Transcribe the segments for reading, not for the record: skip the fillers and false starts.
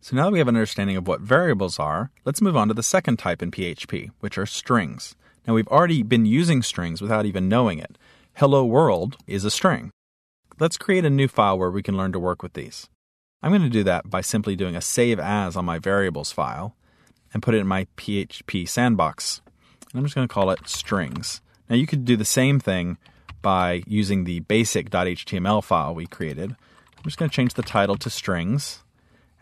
So now that we have an understanding of what variables are, let's move on to the second type in PHP, which are strings. Now we've already been using strings without even knowing it. Hello world is a string. Let's create a new file where we can learn to work with these. I'm going to do that by simply doing a save as on my variables file and put it in my PHP sandbox. And I'm just going to call it strings. Now you could do the same thing by using the basic.html file we created. I'm just going to change the title to strings.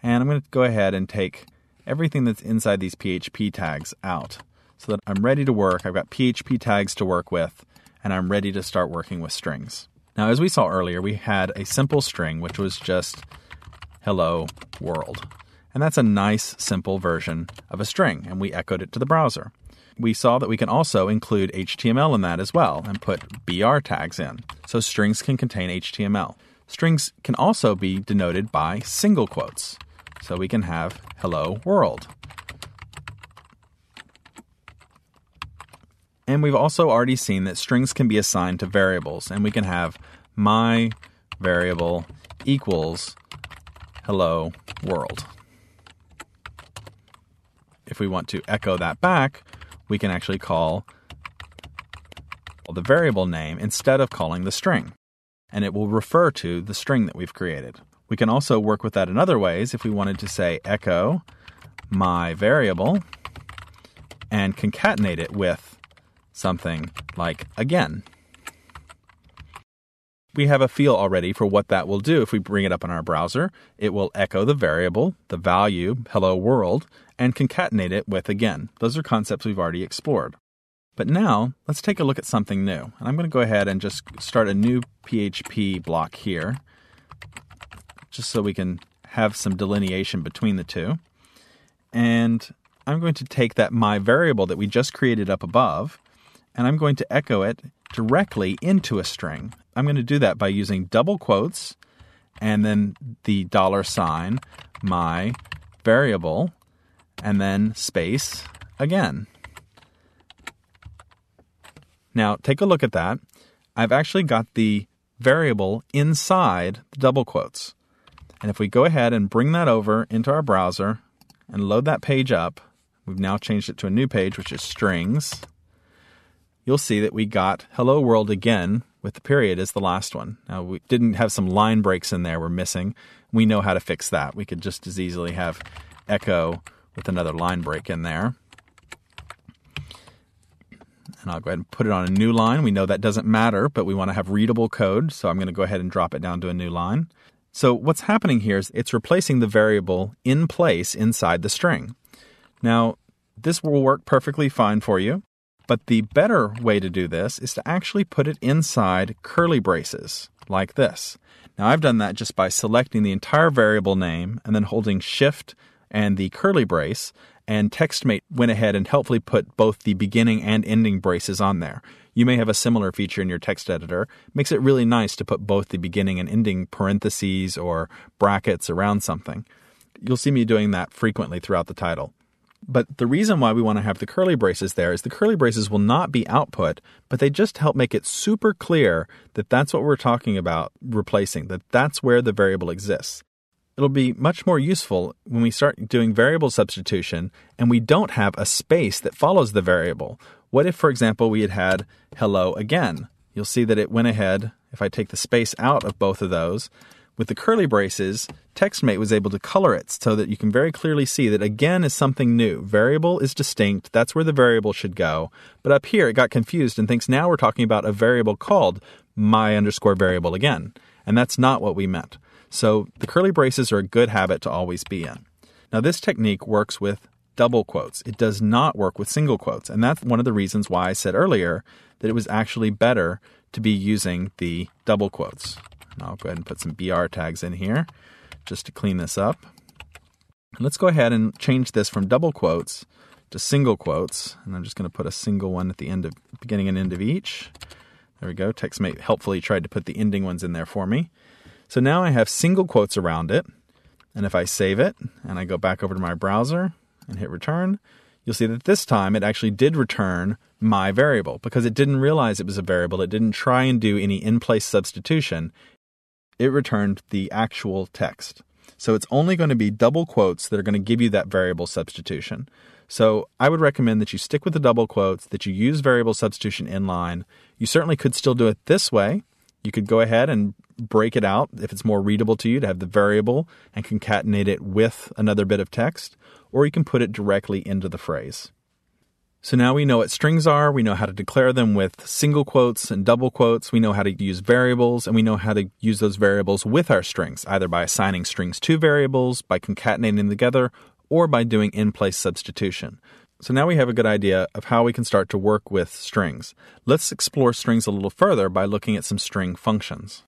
And I'm going to go ahead and take everything that's inside these PHP tags out so that I'm ready to work. I've got PHP tags to work with, and I'm ready to start working with strings. Now, as we saw earlier, we had a simple string, which was just hello world. And that's a nice, simple version of a string, and we echoed it to the browser. We saw that we can also include HTML in that as well and put BR tags in. So strings can contain HTML. Strings can also be denoted by single quotes. So we can have hello world. And we've also already seen that strings can be assigned to variables, and we can have my variable equals hello world. If we want to echo that back, we can actually call the variable name instead of calling the string, and it will refer to the string that we've created. We can also work with that in other ways if we wanted to say echo my variable and concatenate it with something like again. We have a feel already for what that will do if we bring it up in our browser. It will echo the variable, the value, hello world, and concatenate it with again. Those are concepts we've already explored. But now, let's take a look at something new. And I'm going to go ahead and just start a new PHP block here, just so we can have some delineation between the two. And I'm going to take that my variable that we just created up above, and I'm going to echo it directly into a string. I'm going to do that by using double quotes and then the $, my variable, and then space again. Now, take a look at that. I've actually got the variable inside the double quotes. And if we go ahead and bring that over into our browser and load that page up, we've now changed it to a new page, which is strings. You'll see that we got hello world again with the period as the last one. Now, we didn't have some line breaks in there we're missing. We know how to fix that. We could just as easily have echo with another line break in there. And I'll go ahead and put it on a new line. We know that doesn't matter, but we want to have readable code, so I'm going to go ahead and drop it down to a new line. So what's happening here is it's replacing the variable in place inside the string. Now, this will work perfectly fine for you, but the better way to do this is to actually put it inside curly braces, like this. Now, I've done that just by selecting the entire variable name and then holding Shift and the curly brace, and TextMate went ahead and helpfully put both the beginning and ending braces on there. You may have a similar feature in your text editor. It makes it really nice to put both the beginning and ending parentheses or brackets around something. You'll see me doing that frequently throughout the title. But the reason why we want to have the curly braces there is the curly braces will not be output, but they just help make it super clear that that's what we're talking about replacing, that that's where the variable exists. It'll be much more useful when we start doing variable substitution and we don't have a space that follows the variable. What if, for example, we had hello again? You'll see that it went ahead, if I take the space out of both of those, with the curly braces, TextMate was able to color it so that you can very clearly see that again is something new. Variable is distinct. That's where the variable should go. But up here, it got confused and thinks now we're talking about a variable called my_variable again. And that's not what we meant. So the curly braces are a good habit to always be in. Now, this technique works with double quotes. It does not work with single quotes. And that's one of the reasons why I said earlier that it was actually better to be using the double quotes. And I'll go ahead and put some BR tags in here just to clean this up. And let's go ahead and change this from double quotes to single quotes. And I'm just going to put a single one at the end of beginning and end of each. There we go. TextMate helpfully tried to put the ending ones in there for me. So now I have single quotes around it. And if I save it and I go back over to my browser and hit return, you'll see that this time it actually did return my variable because it didn't realize it was a variable. It didn't try and do any in-place substitution. It returned the actual text. So it's only going to be double quotes that are going to give you that variable substitution. So I would recommend that you stick with the double quotes, that you use variable substitution inline. You certainly could still do it this way. You could go ahead and break it out if it's more readable to you to have the variable and concatenate it with another bit of text, or you can put it directly into the phrase. So now we know what strings are, we know how to declare them with single quotes and double quotes, we know how to use variables, and we know how to use those variables with our strings, either by assigning strings to variables, by concatenating them together, or by doing in-place substitution. So now we have a good idea of how we can start to work with strings. Let's explore strings a little further by looking at some string functions.